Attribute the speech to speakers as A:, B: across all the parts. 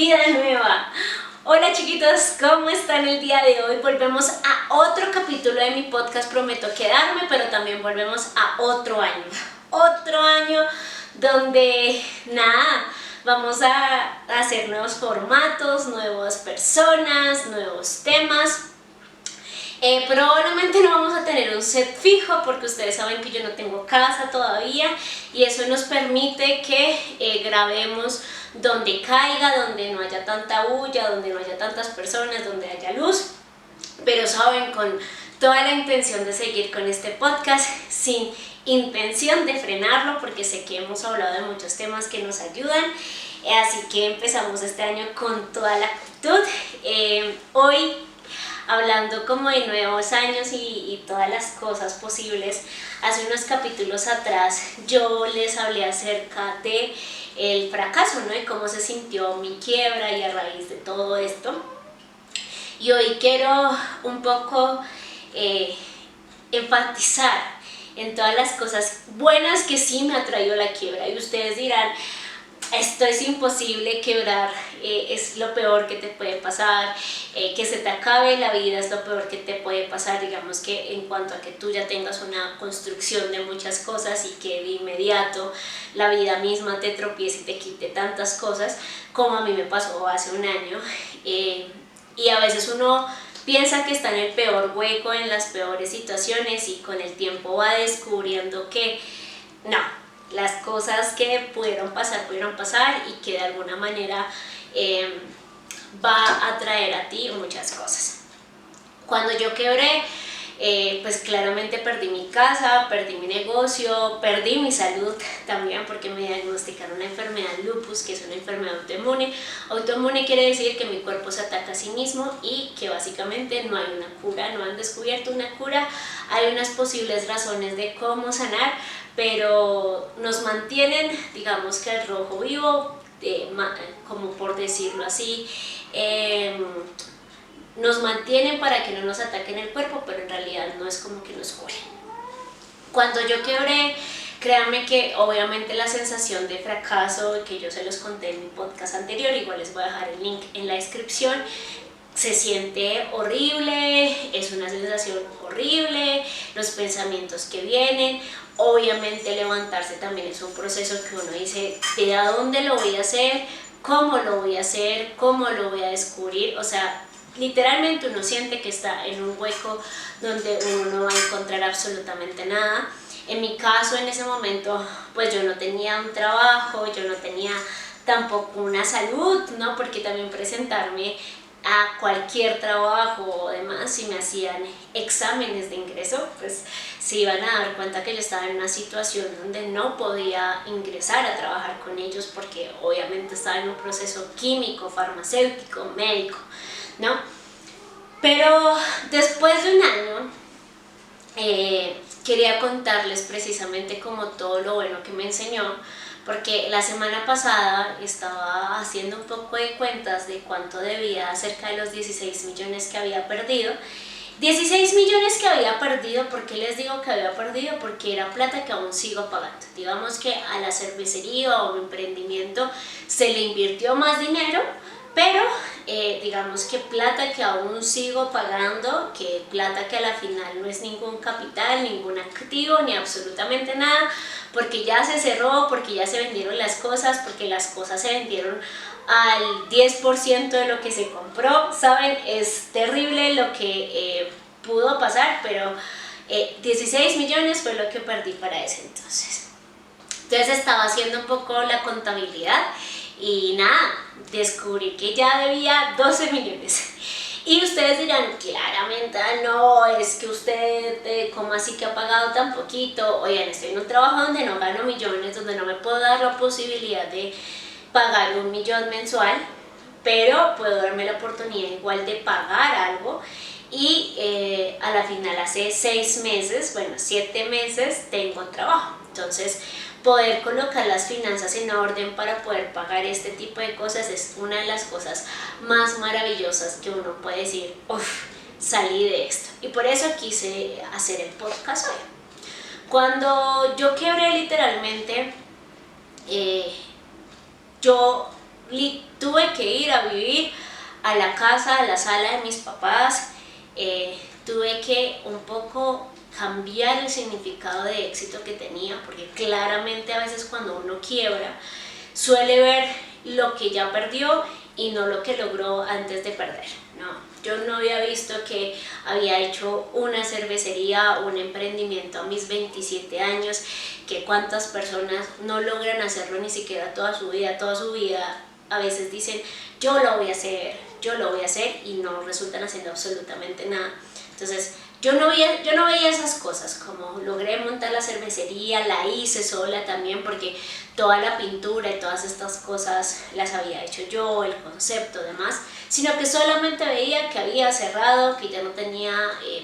A: vida nueva. Hola chiquitos, ¿cómo están el día de hoy? Volvemos a otro capítulo de mi podcast Prometo Quedarme, pero también volvemos a otro año. Otro año donde vamos a hacer nuevos formatos, nuevas personas, nuevos temas. Probablemente no vamos a tener un set fijo porque ustedes saben que yo no tengo casa todavía y eso nos permite que grabemos donde caiga, donde no haya tanta bulla, donde no haya tantas personas, donde haya luz, pero saben, con toda la intención de seguir con este podcast, sin intención de frenarlo porque sé que hemos hablado de muchos temas que nos ayudan, así que empezamos este año con toda la actitud. Hoy hablando como de nuevos años y todas las cosas posibles. Hace unos capítulos atrás yo les hablé acerca de el fracaso, ¿no? Y cómo se sintió mi quiebra y a raíz de todo esto. Y hoy quiero un poco enfatizar en todas las cosas buenas que sí me ha traído la quiebra. Y ustedes dirán, esto es imposible, quebrar es lo peor que te puede pasar, que se te acabe la vida es lo peor que te puede pasar, digamos que en cuanto a que tú ya tengas una construcción de muchas cosas y que de inmediato la vida misma te tropiece y te quite tantas cosas, como a mí me pasó hace un año, y a veces uno piensa que está en el peor hueco, en las peores situaciones, y con el tiempo va descubriendo que no, las cosas que pudieron pasar y que de alguna manera va a traer a ti muchas cosas. Cuando yo quebré, pues claramente perdí mi casa, perdí mi negocio, perdí mi salud también porque me diagnosticaron una enfermedad lupus, que es una enfermedad autoinmune. Autoinmune quiere decir que mi cuerpo se ataca a sí mismo y que básicamente no hay una cura, no han descubierto una cura. Hay unas posibles razones de cómo sanar, pero nos mantienen, digamos que al rojo vivo, como por decirlo así, nos mantienen para que no nos ataquen el cuerpo, pero en realidad no es como que nos curen. Cuando yo quebré, créanme que obviamente la sensación de fracaso, que yo se los conté en mi podcast anterior, igual les voy a dejar el link en la descripción, se siente horrible, es una sensación horrible, los pensamientos que vienen, obviamente levantarse también es un proceso que uno dice, ¿de dónde lo voy a hacer? ¿Cómo lo voy a hacer? ¿Cómo lo voy a descubrir? O sea, literalmente uno siente que está en un hueco donde uno no va a encontrar absolutamente nada. En mi caso, en ese momento, pues yo no tenía un trabajo, yo no tenía tampoco una salud, ¿no? Porque también presentarme a cualquier trabajo o demás, si me hacían exámenes de ingreso, pues se iban a dar cuenta que yo estaba en una situación donde no podía ingresar a trabajar con ellos porque obviamente estaba en un proceso químico, farmacéutico, médico, ¿no? Pero después de un año quería contarles precisamente como todo lo bueno que me enseñó, porque la semana pasada estaba haciendo un poco de cuentas de cuánto debía, cerca de los 16 millones que había perdido. 16 millones que había perdido, ¿por qué les digo que había perdido? Porque era plata que aún sigo pagando. Digamos que a la cervecería o mi emprendimiento se le invirtió más dinero, pero digamos que plata que aún sigo pagando, que plata que a la final no es ningún capital, ningún activo, ni absolutamente nada, porque ya se cerró, porque ya se vendieron las cosas, porque las cosas se vendieron al 10% de lo que se compró, ¿saben? Es terrible lo que pudo pasar, pero 16 millones fue lo que perdí para ese entonces. Entonces estaba haciendo un poco la contabilidad y nada, descubrí que ya debía 12 millones. Y ustedes dirán, claramente, no, es que usted, ¿cómo así que ha pagado tan poquito? Oigan, estoy en un trabajo donde no gano millones, donde no me puedo dar la posibilidad de pagar 1 millón mensual, pero puedo darme la oportunidad igual de pagar algo. Y a la final, hace 6 meses, bueno, 7 meses, tengo trabajo. Entonces, poder colocar las finanzas en orden para poder pagar este tipo de cosas es una de las cosas más maravillosas que uno puede decir, uff, salí de esto. Y por eso quise hacer el podcast hoy. Cuando yo quebré literalmente, yo tuve que ir a vivir a la casa, a la sala de mis papás. Tuve que un poco cambiar el significado de éxito que tenía, porque claramente a veces cuando uno quiebra suele ver lo que ya perdió y no lo que logró antes de perder, ¿no? Yo no había visto que había hecho una cervecería, un emprendimiento a mis 27 años, que cuántas personas no logran hacerlo ni siquiera toda su vida a veces dicen yo lo voy a hacer y no resultan haciendo absolutamente nada. Entonces yo no veía esas cosas, como logré montar la cervecería, la hice sola también porque toda la pintura y todas estas cosas las había hecho yo, el concepto, demás, sino que solamente veía que había cerrado, que ya no tenía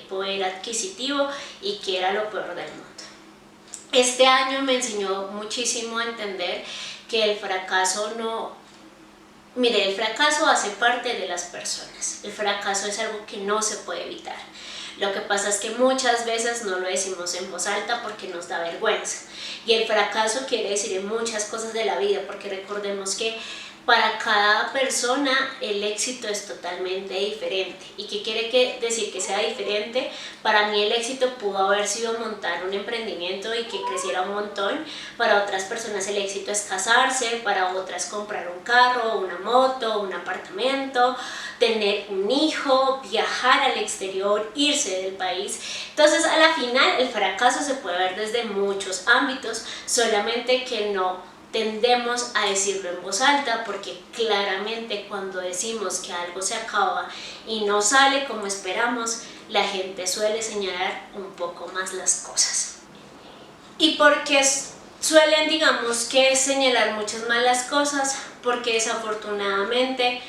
A: poder adquisitivo y que era lo peor del mundo. Este año me enseñó muchísimo a entender que el fracaso el fracaso hace parte de las personas, el fracaso es algo que no se puede evitar. Lo que pasa es que muchas veces no lo decimos en voz alta porque nos da vergüenza. Y el fracaso quiere decir en muchas cosas de la vida, porque recordemos que para cada persona el éxito es totalmente diferente. ¿Y qué quiere decir que sea diferente? Para mí el éxito pudo haber sido montar un emprendimiento y que creciera un montón. Para otras personas el éxito es casarse, para otras comprar un carro, una moto, un apartamento, tener un hijo, viajar al exterior, irse del país. Entonces a la final el fracaso se puede ver desde muchos ámbitos, solamente que no tendemos a decirlo en voz alta, porque claramente cuando decimos que algo se acaba y no sale como esperamos, la gente suele señalar un poco más las cosas. ¿Y por qué suelen, digamos, que señalar muchas malas cosas? Porque desafortunadamente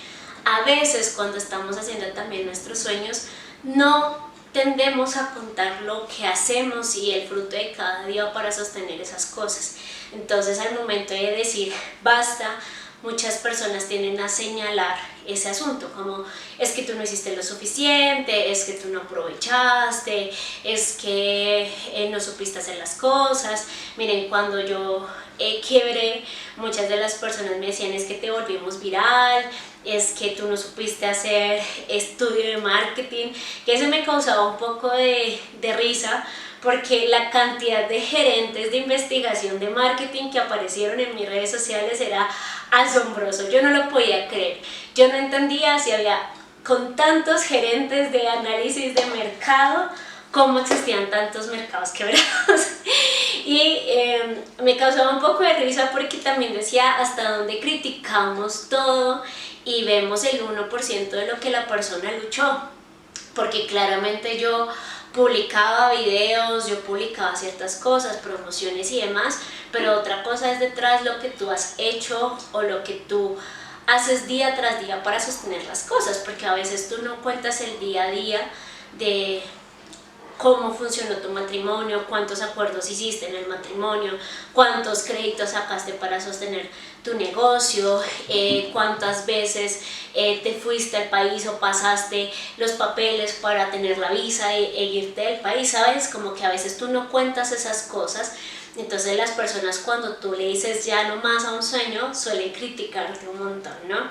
A: a veces cuando estamos haciendo también nuestros sueños no tendemos a contar lo que hacemos y el fruto de cada día para sostener esas cosas. Entonces al momento de decir basta, muchas personas tienden a señalar ese asunto, como es que tú no hiciste lo suficiente, es que tú no aprovechaste, es que no supiste hacer las cosas. Miren, cuando yo quebré, muchas de las personas me decían es que te volvimos viral, es que tú no supiste hacer estudio de marketing, que eso me causaba un poco de risa, porque la cantidad de gerentes de investigación de marketing que aparecieron en mis redes sociales era asombroso. Yo no lo podía creer, yo no entendía si había con tantos gerentes de análisis de mercado cómo existían tantos mercados quebrados. Y me causaba un poco de risa porque también decía hasta dónde criticamos todo y vemos el 1% de lo que la persona luchó, porque claramente yo publicaba videos, yo publicaba ciertas cosas, promociones y demás, pero otra cosa es detrás lo que tú has hecho o lo que tú haces día tras día para sostener las cosas, porque a veces tú no cuentas el día a día de cómo funcionó tu matrimonio, cuántos acuerdos hiciste en el matrimonio, cuántos créditos sacaste para sostener tu negocio, cuántas veces te fuiste al país o pasaste los papeles para tener la visa e irte del país, ¿sabes? Como que a veces tú no cuentas esas cosas. Entonces las personas cuando tú le dices ya no más a un sueño suelen criticarte un montón, ¿no?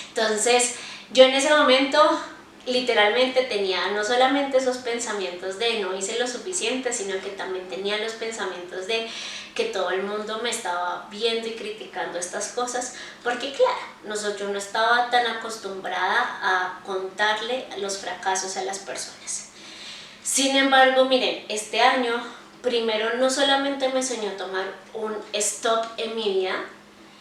A: Entonces yo en ese momento literalmente tenía no solamente esos pensamientos de no hice lo suficiente, sino que también tenía los pensamientos de que todo el mundo me estaba viendo y criticando estas cosas, porque claro, yo no estaba tan acostumbrada a contarle los fracasos a las personas. Sin embargo, miren, este año primero no solamente me enseñó a tomar un stop en mi vida,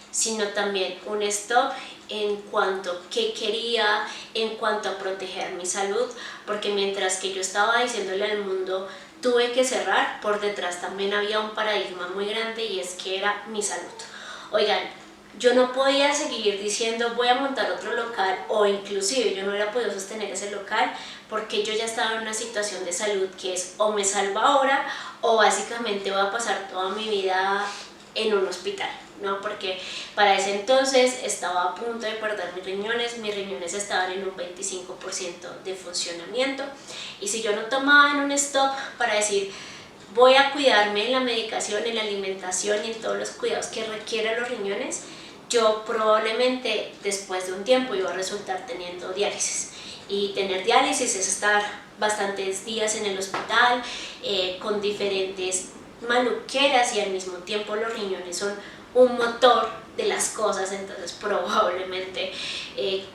A: sino también un stop en cuanto a qué quería, en cuanto a proteger mi salud, porque mientras que yo estaba diciéndole al mundo tuve que cerrar, por detrás también había un paradigma muy grande y es que era mi salud. Oigan, yo no podía seguir diciendo voy a montar otro local, o inclusive yo no hubiera podido sostener ese local porque yo ya estaba en una situación de salud que es o me salvo ahora o básicamente voy a pasar toda mi vida en un hospital, ¿no? Porque para ese entonces estaba a punto de perder mis riñones estaban en un 25% de funcionamiento, y si yo no tomaba en un stop para decir voy a cuidarme en la medicación, en la alimentación y en todos los cuidados que requieren los riñones, yo probablemente después de un tiempo iba a resultar teniendo diálisis. Y tener diálisis es estar bastantes días en el hospital con diferentes maluqueras, y al mismo tiempo los riñones son un motor de las cosas, entonces probablemente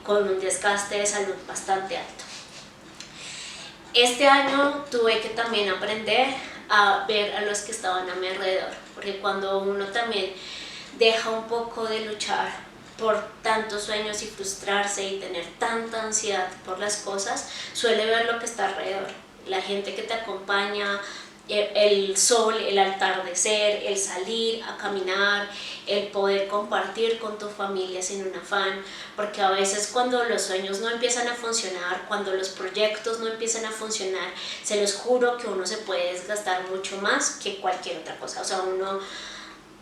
A: con un desgaste de salud bastante alto. Este año tuve que también aprender a ver a los que estaban a mi alrededor, porque cuando uno también deja un poco de luchar por tantos sueños y frustrarse y tener tanta ansiedad por las cosas, suele ver lo que está alrededor, la gente que te acompaña, el sol, el atardecer, el salir a caminar, el poder compartir con tu familia sin un afán, porque a veces cuando los sueños no empiezan a funcionar, cuando los proyectos no empiezan a funcionar, se los juro que uno se puede desgastar mucho más que cualquier otra cosa. O sea, uno,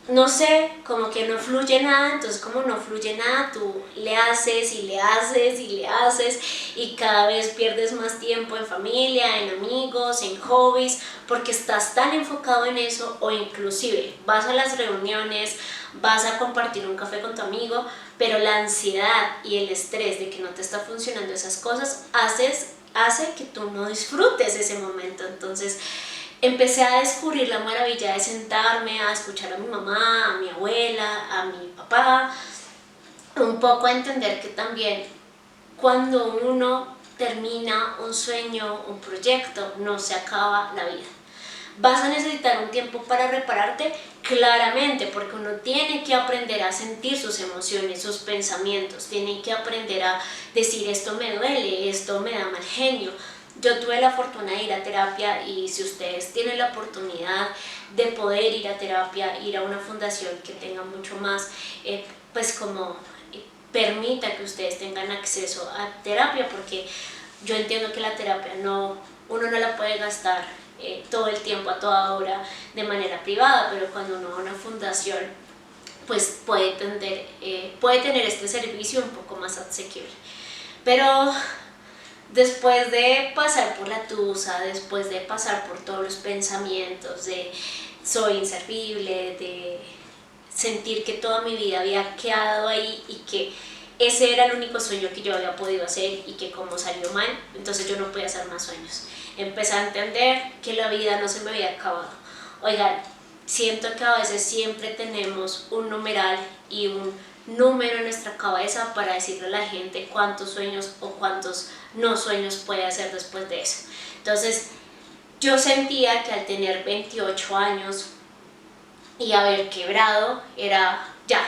A: no sé, como que no fluye nada, entonces como no fluye nada, tú le haces y le haces y le haces, y cada vez pierdes más tiempo en familia, en amigos, en hobbies, porque estás tan enfocado en eso, o inclusive vas a las reuniones, vas a compartir un café con tu amigo, pero la ansiedad y el estrés de que no te está funcionando esas cosas hace que tú no disfrutes ese momento. Entonces empecé a descubrir la maravilla de sentarme a escuchar a mi mamá, a mi abuela, a mi papá, un poco a entender que también cuando uno termina un sueño, un proyecto, no se acaba la vida. ¿Vas a necesitar un tiempo para repararte? Claramente, porque uno tiene que aprender a sentir sus emociones, sus pensamientos, tiene que aprender a decir esto me duele, esto me da mal genio. Yo tuve la fortuna de ir a terapia, y si ustedes tienen la oportunidad de poder ir a terapia, ir a una fundación que tenga mucho más, pues como permita que ustedes tengan acceso a terapia, porque yo entiendo que la terapia uno no la puede gastar todo el tiempo, a toda hora, de manera privada, pero cuando uno va a una fundación, pues puede tener este servicio un poco más asequible. Pero después de pasar por la tusa, después de pasar por todos los pensamientos de soy inservible, de sentir que toda mi vida había quedado ahí y que ese era el único sueño que yo había podido hacer, y que como salió mal, entonces yo no podía hacer más sueños, empecé a entender que la vida no se me había acabado. Oigan, siento que a veces siempre tenemos un numeral y un número en nuestra cabeza para decirle a la gente cuántos sueños o cuántos no sueños puede hacer después de eso. Entonces yo sentía que al tener 28 años y haber quebrado, era ya,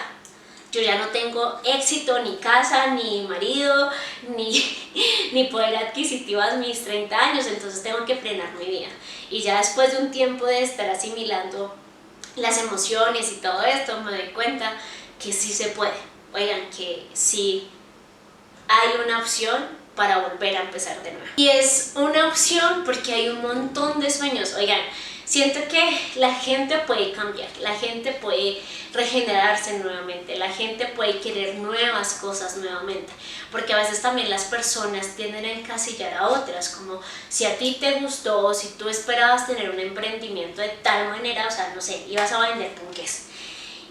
A: yo ya no tengo éxito, ni casa, ni marido, ni poder adquisitivo a mis 30 años, entonces tengo que frenar mi vida. Y ya después de un tiempo de estar asimilando las emociones y todo esto, me doy cuenta que sí se puede. Oigan, que sí hay una opción para volver a empezar de nuevo. Y es una opción porque hay un montón de sueños. Oigan, siento que la gente puede cambiar, la gente puede regenerarse nuevamente, la gente puede querer nuevas cosas nuevamente, porque a veces también las personas tienden a encasillar a otras, como si a ti te gustó, o si tú esperabas tener un emprendimiento de tal manera, o sea, no sé, ibas a vender ponqués,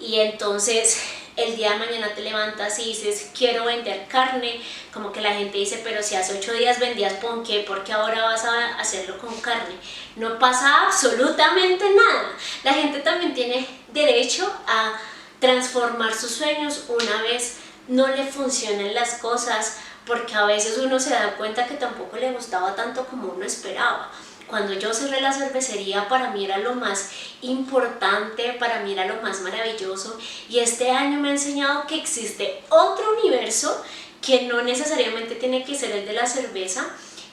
A: y entonces el día de mañana te levantas y dices quiero vender carne, como que la gente dice pero si hace 8 días vendías ponqué, ¿por qué ahora vas a hacerlo con carne? No pasa absolutamente nada. La gente también tiene derecho a transformar sus sueños una vez no le funcionan las cosas, porque a veces uno se da cuenta que tampoco le gustaba tanto como uno esperaba. Cuando yo cerré la cervecería, para mí era lo más importante, para mí era lo más maravilloso, y este año me ha enseñado que existe otro universo que no necesariamente tiene que ser el de la cerveza,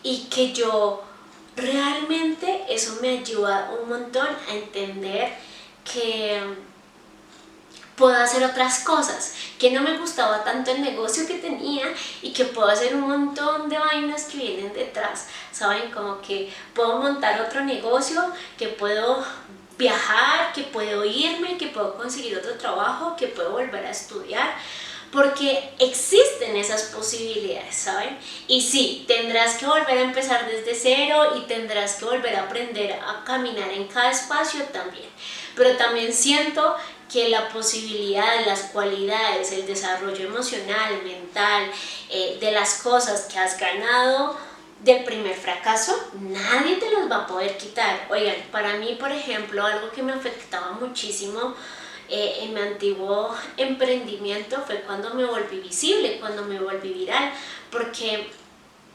A: y que yo realmente eso me ayuda un montón a entender que puedo hacer otras cosas, que no me gustaba tanto el negocio que tenía y que puedo hacer un montón de vainas que vienen detrás, ¿saben? Como que puedo montar otro negocio, que puedo viajar, que puedo irme, que puedo conseguir otro trabajo, que puedo volver a estudiar, porque existen esas posibilidades, ¿saben? Y sí, tendrás que volver a empezar desde cero y tendrás que volver a aprender a caminar en cada espacio también, pero también siento que la posibilidad, las cualidades, el desarrollo emocional, mental, de las cosas que has ganado del primer fracaso, nadie te los va a poder quitar. Oigan, para mí, por ejemplo, algo que me afectaba muchísimo en mi antiguo emprendimiento fue cuando me volví visible, cuando me volví viral, porque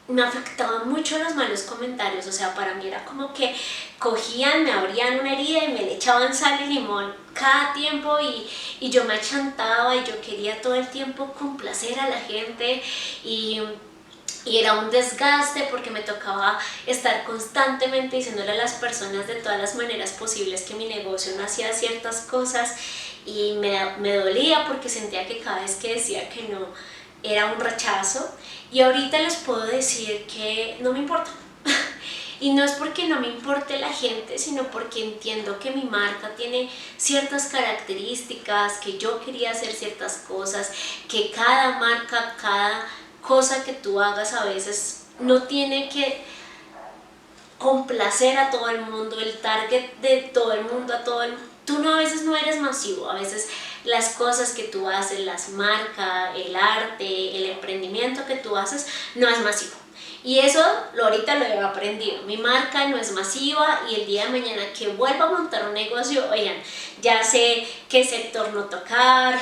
A: me afectaban mucho los malos comentarios. O sea, para mí era como que cogían, me abrían una herida y me le echaban sal y limón cada tiempo, y yo me achantaba y yo quería todo el tiempo complacer a la gente, y era un desgaste porque me tocaba estar constantemente diciéndole a las personas de todas las maneras posibles que mi negocio no hacía ciertas cosas, y me dolía porque sentía que cada vez que decía que no era un rechazo. Y ahorita les puedo decir que no me importa. Y no es porque no me importe la gente, sino porque entiendo que mi marca tiene ciertas características, que yo quería hacer ciertas cosas, que cada marca, cada cosa que tú hagas a veces no tiene que complacer a todo el mundo, el target de todo el mundo, tú no, a veces no eres masivo, a veces las cosas que tú haces, las marcas, el arte, el emprendimiento que tú haces no es masivo. Y eso ahorita lo he aprendido. Mi marca no es masiva, y el día de mañana que vuelva a montar un negocio, oigan, ya sé qué sector no tocar,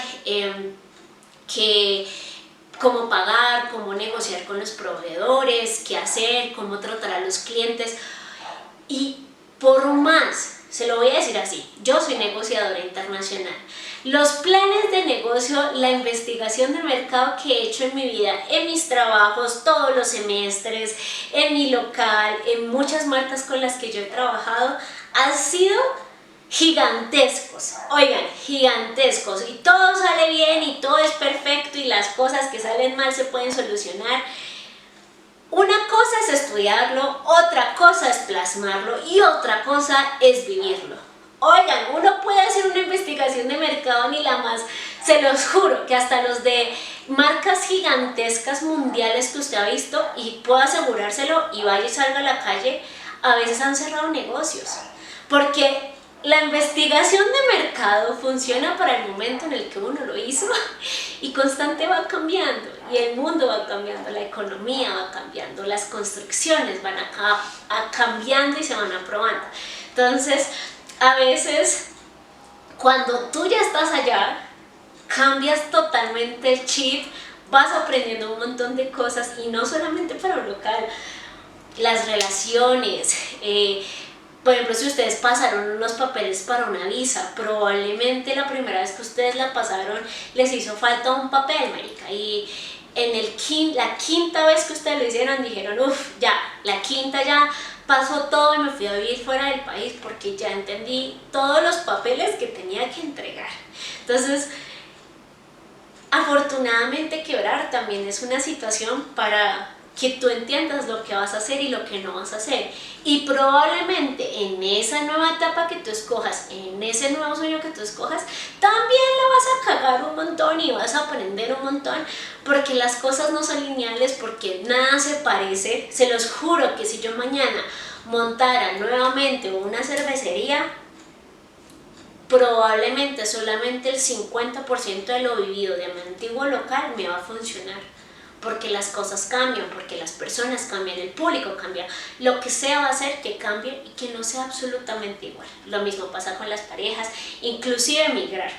A: cómo pagar, cómo negociar con los proveedores, qué hacer, cómo tratar a los clientes. Y por más, se lo voy a decir así, yo soy negociadora internacional. Los planes de negocio, la investigación de mercado que he hecho en mi vida, en mis trabajos, todos los semestres, en mi local, en muchas marcas con las que yo he trabajado, han sido gigantescos. Oigan, gigantescos. Y todo sale bien y todo es perfecto y las cosas que salen mal se pueden solucionar. Una cosa es estudiarlo, otra cosa es plasmarlo y otra cosa es vivirlo. Oigan, uno puede hacer una investigación de mercado ni la más, se los juro que hasta los de marcas gigantescas mundiales que usted ha visto, y puedo asegurárselo, y vaya y salga a la calle, a veces han cerrado negocios. Porque la investigación de mercado funciona para el momento en el que uno lo hizo, y constante va cambiando, y el mundo va cambiando, la economía va cambiando, las construcciones van cambiando y se van aprobando. Entonces, a veces, cuando tú ya estás allá, cambias totalmente el chip, vas aprendiendo un montón de cosas, y no solamente para un local, las relaciones. Por ejemplo, si ustedes pasaron unos papeles para una visa, probablemente la primera vez que ustedes la pasaron les hizo falta un papel, marica, y la quinta vez que ustedes lo hicieron dijeron, uff, ya, la quinta ya pasó todo y me fui a vivir fuera del país porque ya entendí todos los papeles que tenía que entregar. Entonces, afortunadamente, quebrar también es una situación para que tú entiendas lo que vas a hacer y lo que no vas a hacer. Y probablemente en esa nueva etapa que tú escojas, en ese nuevo sueño que tú escojas, también la vas a cagar un montón y vas a aprender un montón, porque las cosas no son lineales, porque nada se parece. Se los juro que si yo mañana montara nuevamente una cervecería, probablemente solamente el 50% de lo vivido de mi antiguo local me va a funcionar, porque las cosas cambian, porque las personas cambian, el público cambia, lo que sea va a hacer que cambie y que no sea absolutamente igual. Lo mismo pasa con las parejas, inclusive migrar.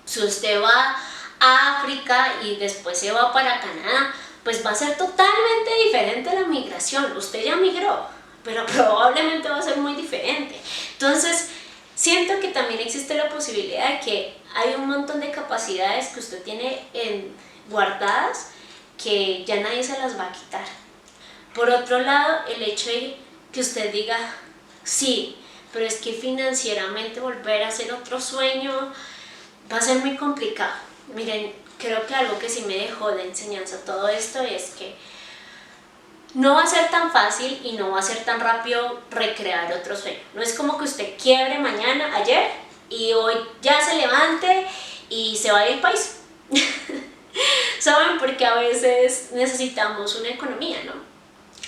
A: Si usted va a África y después se va para Canadá, pues va a ser totalmente diferente la migración. Usted ya migró, pero probablemente va a ser muy diferente. Entonces, siento que también existe la posibilidad de que hay un montón de capacidades que usted tiene guardadas, que ya nadie se las va a quitar. Por otro lado, el hecho de que usted diga, sí, pero es que financieramente volver a hacer otro sueño va a ser muy complicado. Miren, creo que algo que sí me dejó de enseñanza todo esto es que no va a ser tan fácil y no va a ser tan rápido recrear otro sueño. No es como que usted quiebre mañana, ayer, y hoy ya se levante y se vaya del país. ¿Saben? Porque a veces necesitamos una economía, ¿no?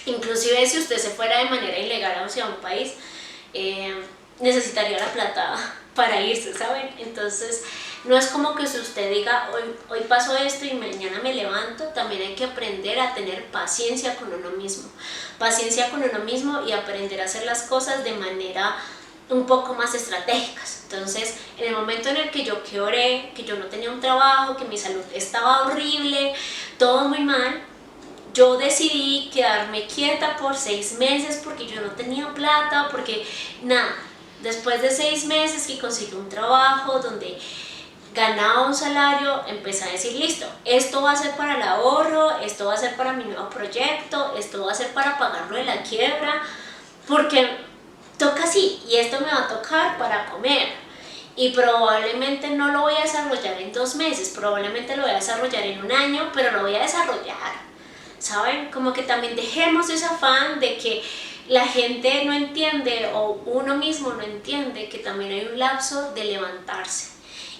A: Inclusive si usted se fuera de manera ilegal hacia un país, necesitaría la plata para irse, ¿saben? Entonces no es como que si usted diga hoy pasó esto y mañana me levanto. También hay que aprender a tener paciencia con uno mismo, y aprender a hacer las cosas de manera un poco más estratégicas. Entonces, en el momento en el que yo quebré, que yo no tenía un trabajo, que mi salud estaba horrible, todo muy mal, yo decidí quedarme quieta por 6 meses porque yo no tenía plata, porque nada. Después de 6 meses que conseguí un trabajo donde ganaba un salario, empecé a decir, listo, esto va a ser para el ahorro, esto va a ser para mi nuevo proyecto, esto va a ser para pagarlo de la quiebra, porque toca así, y esto me va a tocar para comer. Y probablemente no lo voy a desarrollar en 2 meses, probablemente lo voy a desarrollar en 1 año, pero lo voy a desarrollar, ¿saben? Como que también dejemos ese afán de que la gente no entiende, o uno mismo no entiende, que también hay un lapso de levantarse.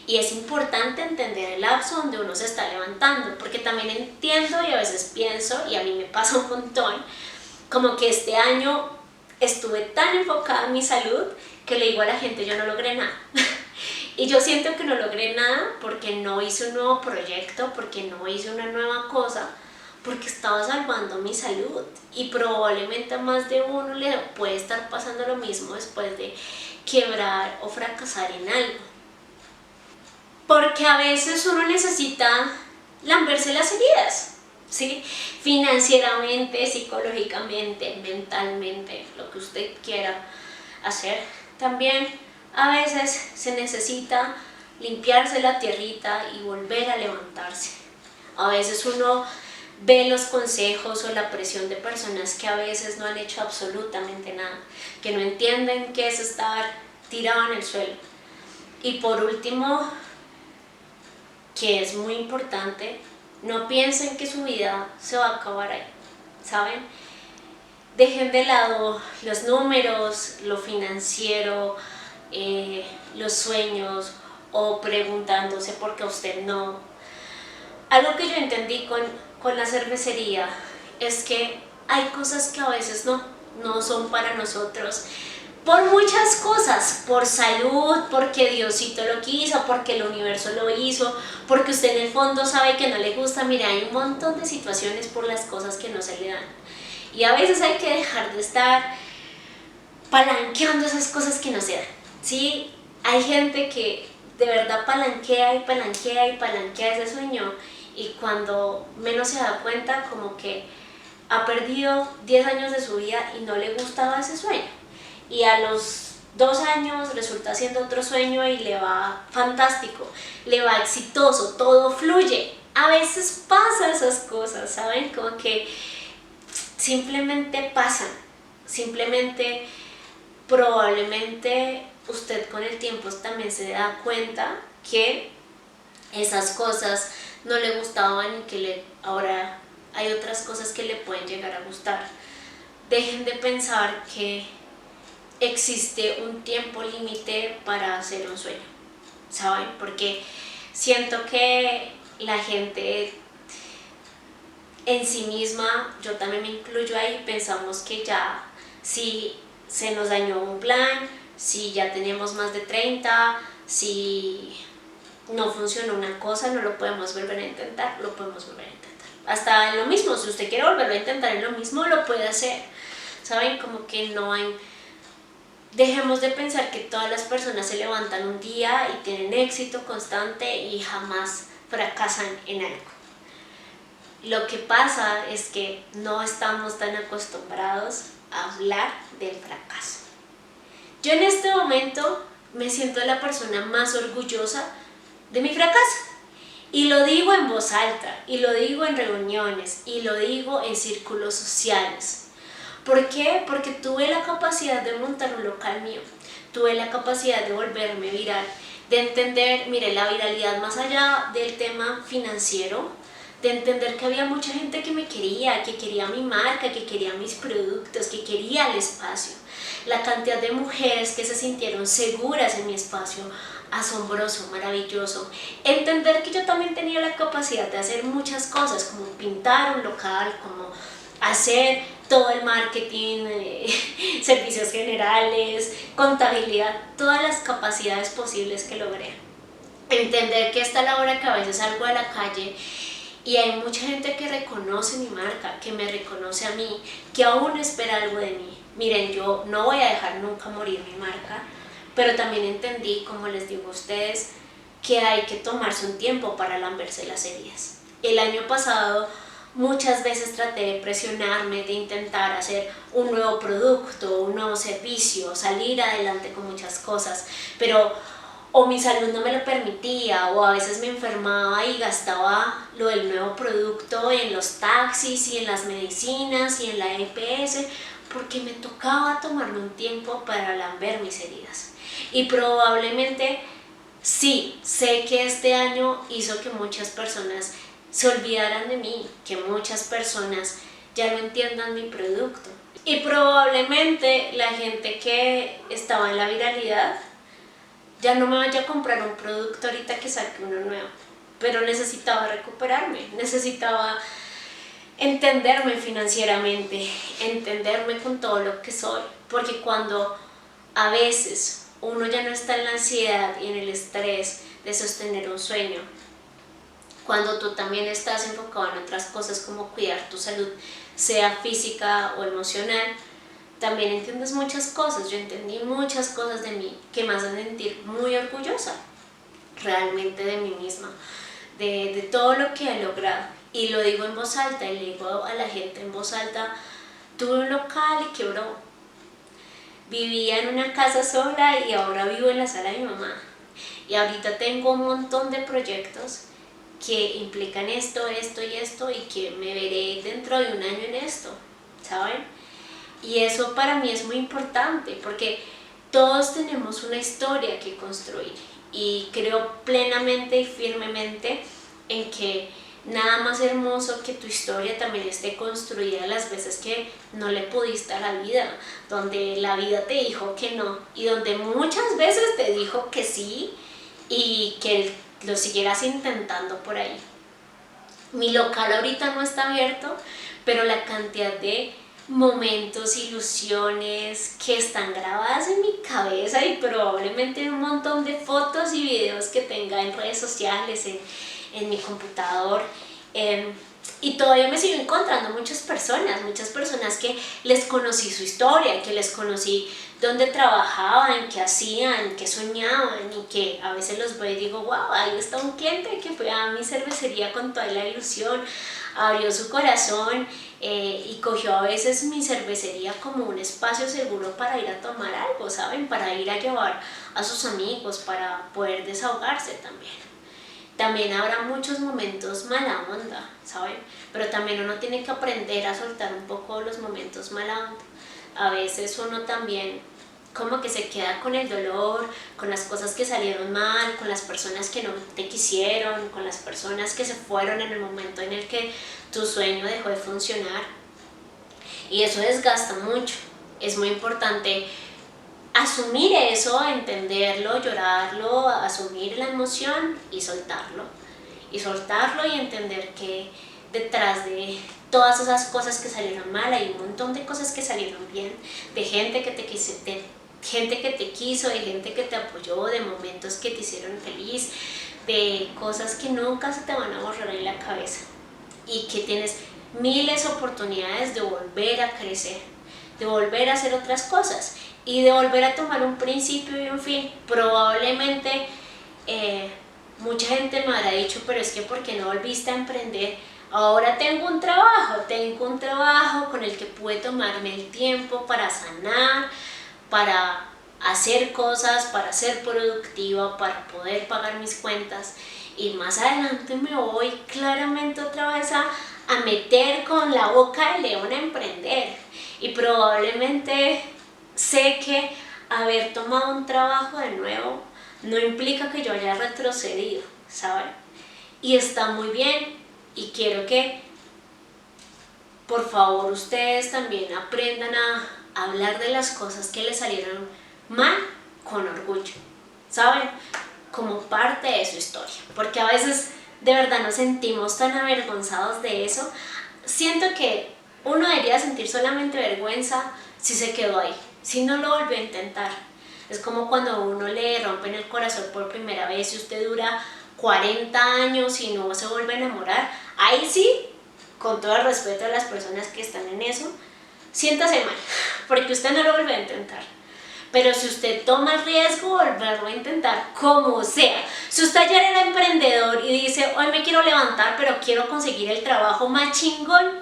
A: Y es importante entender el lapso donde uno se está levantando, porque también entiendo y a veces pienso, y a mí me pasa un montón, como que este año estuve tan enfocada en mi salud que le digo a la gente, yo no logré nada. Y yo siento que no logré nada porque no hice un nuevo proyecto, porque no hice una nueva cosa, porque estaba salvando mi salud. Y probablemente a más de uno le puede estar pasando lo mismo después de quebrar o fracasar en algo. Porque a veces uno necesita lamberse las heridas, ¿sí? Financieramente, psicológicamente, mentalmente, lo que usted quiera hacer. También a veces se necesita limpiarse la tierrita y volver a levantarse. A veces uno ve los consejos o la presión de personas que a veces no han hecho absolutamente nada, que no entienden qué es estar tirado en el suelo. Y por último, que es muy importante, no piensen que su vida se va a acabar ahí, ¿saben? Dejen de lado los números, lo financiero, los sueños, o preguntándose por qué usted no. Algo que yo entendí con la cervecería es que hay cosas que a veces no son para nosotros, por muchas cosas, por salud, porque Diosito lo quiso, porque el universo lo hizo, porque usted en el fondo sabe que no le gusta. Mira, hay un montón de situaciones por las cosas que no se le dan, y a veces hay que dejar de estar palanqueando esas cosas que no se dan, ¿sí? Hay gente que de verdad palanquea y palanquea y palanquea ese sueño, y cuando menos se da cuenta, como que ha perdido 10 años de su vida y no le gustaba ese sueño. Y a los 2 años resulta haciendo otro sueño y le va fantástico, le va exitoso, todo fluye. A veces pasan esas cosas, ¿saben? Como que simplemente pasan, simplemente probablemente usted con el tiempo también se da cuenta que esas cosas no le gustaban y que ahora hay otras cosas que le pueden llegar a gustar. Dejen de pensar que existe un tiempo límite para hacer un sueño, ¿saben? Porque siento que la gente en sí misma, yo también me incluyo ahí, pensamos que ya si se nos dañó un plan, si ya tenemos más de 30, si no funcionó una cosa, no lo podemos volver a intentar, lo podemos volver a intentar. Hasta en lo mismo, si usted quiere volverlo a intentar en lo mismo, lo puede hacer, ¿saben? Como que no hay... Dejemos de pensar que todas las personas se levantan un día y tienen éxito constante y jamás fracasan en algo. Lo que pasa es que no estamos tan acostumbrados a hablar del fracaso. Yo en este momento me siento la persona más orgullosa de mi fracaso. Y lo digo en voz alta, y lo digo en reuniones, y lo digo en círculos sociales. ¿Por qué? Porque tuve la capacidad de montar un local mío, tuve la capacidad de volverme viral, de entender, mire, la viralidad más allá del tema financiero, de entender que había mucha gente que me quería, que quería mi marca, que quería mis productos, que quería el espacio. La cantidad de mujeres que se sintieron seguras en mi espacio, asombroso, maravilloso. Entender que yo también tenía la capacidad de hacer muchas cosas, como pintar un local, como hacer todo el marketing, servicios generales, contabilidad, todas las capacidades posibles que logré. Entender que esta es la hora que a veces salgo a la calle y hay mucha gente que reconoce mi marca, que me reconoce a mí, que aún espera algo de mí. Miren, yo no voy a dejar nunca morir mi marca, pero también entendí, como les digo a ustedes, que hay que tomarse un tiempo para lamberse las heridas. El año pasado muchas veces traté de presionarme, de intentar hacer un nuevo producto, un nuevo servicio, salir adelante con muchas cosas, pero o mi salud no me lo permitía, o a veces me enfermaba y gastaba lo del nuevo producto en los taxis y en las medicinas y en la EPS, porque me tocaba tomarme un tiempo para lamber mis heridas. Y probablemente sí, sé que este año hizo que muchas personas se olvidaran de mí, que muchas personas ya no entiendan mi producto. Y probablemente la gente que estaba en la viralidad ya no me vaya a comprar un producto ahorita que saque uno nuevo, pero necesitaba recuperarme, necesitaba entenderme financieramente, entenderme con todo lo que soy, porque cuando a veces uno ya no está en la ansiedad y en el estrés de sostener un sueño, cuando tú también estás enfocado en otras cosas como cuidar tu salud, sea física o emocional, también entiendes muchas cosas. Yo entendí muchas cosas de mí que me hacen sentir muy orgullosa realmente de mí misma, de todo lo que he logrado. Y lo digo en voz alta, y le digo a la gente en voz alta, tuve un local y quebró. Vivía en una casa sola y ahora vivo en la sala de mi mamá. Y ahorita tengo un montón de proyectos que implican esto, esto y esto, y que me veré dentro de un año en esto, ¿saben? Y eso para mí es muy importante porque todos tenemos una historia que construir y creo plenamente y firmemente en que nada más hermoso que tu historia también esté construida las veces que no le pudiste a la vida, donde la vida te dijo que no y donde muchas veces te dijo que sí y que lo siguieras intentando por ahí. Mi local ahorita no está abierto, pero la cantidad de momentos, ilusiones que están grabadas en mi cabeza y probablemente un montón de fotos y videos que tenga en redes sociales, en mi computador. Y todavía me sigo encontrando muchas personas que les conocí su historia, que les conocí dónde trabajaban, qué hacían, qué soñaban y que a veces los veo y digo, wow, ahí está un cliente que fue a mi cervecería con toda la ilusión, abrió su corazón y cogió a veces mi cervecería como un espacio seguro para ir a tomar algo, ¿saben? Para ir a llevar a sus amigos, para poder desahogarse también. También habrá muchos momentos mala onda, ¿saben? Pero también uno tiene que aprender a soltar un poco los momentos mala onda. A veces uno también como que se queda con el dolor, con las cosas que salieron mal, con las personas que no te quisieron, con las personas que se fueron en el momento en el que tu sueño dejó de funcionar. Y eso desgasta mucho. Es muy importante asumir eso, entenderlo, llorarlo, asumir la emoción y soltarlo. Y soltarlo y entender que detrás de todas esas cosas que salieron mal hay un montón de cosas que salieron bien, de gente que te quiso, de gente que te apoyó, de momentos que te hicieron feliz, de cosas que nunca se te van a borrar en la cabeza y que tienes miles de oportunidades de volver a crecer, de volver a hacer otras cosas y de volver a tomar un principio y un fin. Probablemente mucha gente me habrá dicho, pero es que ¿por qué no volviste a emprender? Ahora tengo un trabajo con el que pude tomarme el tiempo para sanar, para hacer cosas, para ser productiva, para poder pagar mis cuentas. Y más adelante me voy claramente otra vez a meter con la boca de león a emprender. Y probablemente sé que haber tomado un trabajo de nuevo no implica que yo haya retrocedido, ¿saben? Y está muy bien y quiero que por favor ustedes también aprendan a hablar de las cosas que les salieron mal con orgullo, ¿saben? Como parte de su historia, porque a veces de verdad nos sentimos tan avergonzados de eso. Siento que Uno debería sentir solamente vergüenza si se quedó ahí, si no lo volvió a intentar. Es como cuando a uno le rompen el corazón por primera vez y usted dura 40 años y no se vuelve a enamorar. Ahí sí, con todo el respeto a las personas que están en eso, siéntase mal, porque usted no lo vuelve a intentar. Pero si usted toma el riesgo de volverlo a intentar, como sea, si usted ayer era emprendedor y dice, hoy me quiero levantar, pero quiero conseguir el trabajo más chingón,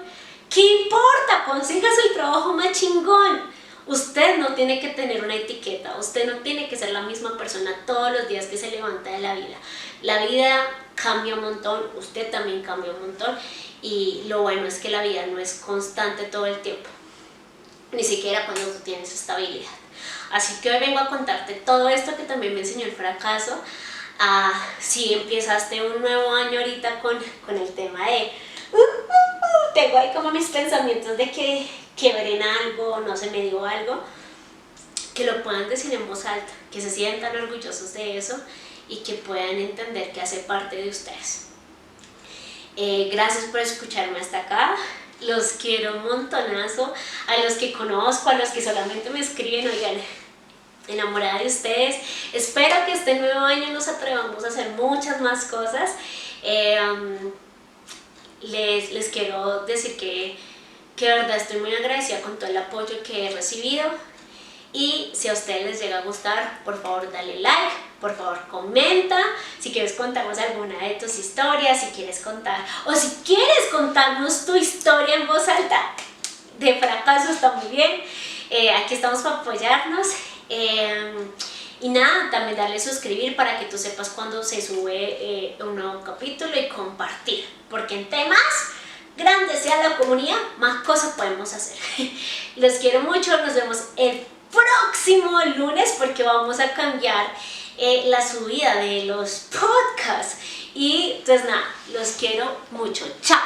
A: ¿qué importa? Consígase el trabajo más chingón. Usted no tiene que tener una etiqueta, usted no tiene que ser la misma persona todos los días que se levanta de la vida. La vida cambia un montón, usted también cambia un montón, y lo bueno es que la vida no es constante todo el tiempo, ni siquiera cuando tú tienes estabilidad. Así que hoy vengo a contarte todo esto que también me enseñó el fracaso. Si empezaste un nuevo año ahorita con el tema de tengo ahí como mis pensamientos de que quebré en algo, no se me dio algo, que lo puedan decir en voz alta, que se sientan orgullosos de eso y que puedan entender que hace parte de ustedes. Gracias por escucharme hasta acá. Los quiero un montonazo. A los que conozco, a los que solamente me escriben, oigan, enamorada de ustedes. Espero que este nuevo año nos atrevamos a hacer muchas más cosas. Les quiero decir que de verdad estoy muy agradecida con todo el apoyo que he recibido. Y si a ustedes les llega a gustar, por favor dale like, por favor comenta, si quieres contarnos alguna de tus historias, si quieres contar, o si quieres contarnos tu historia en voz alta de fracaso, está muy bien. Aquí estamos para apoyarnos. Y nada, también darle suscribir para que tú sepas cuando se sube un nuevo capítulo, y compartir, porque entre más grande sea la comunidad, más cosas podemos hacer. Los quiero mucho, nos vemos el próximo lunes porque vamos a cambiar la subida de los podcasts. Y pues nada, los quiero mucho. Chao.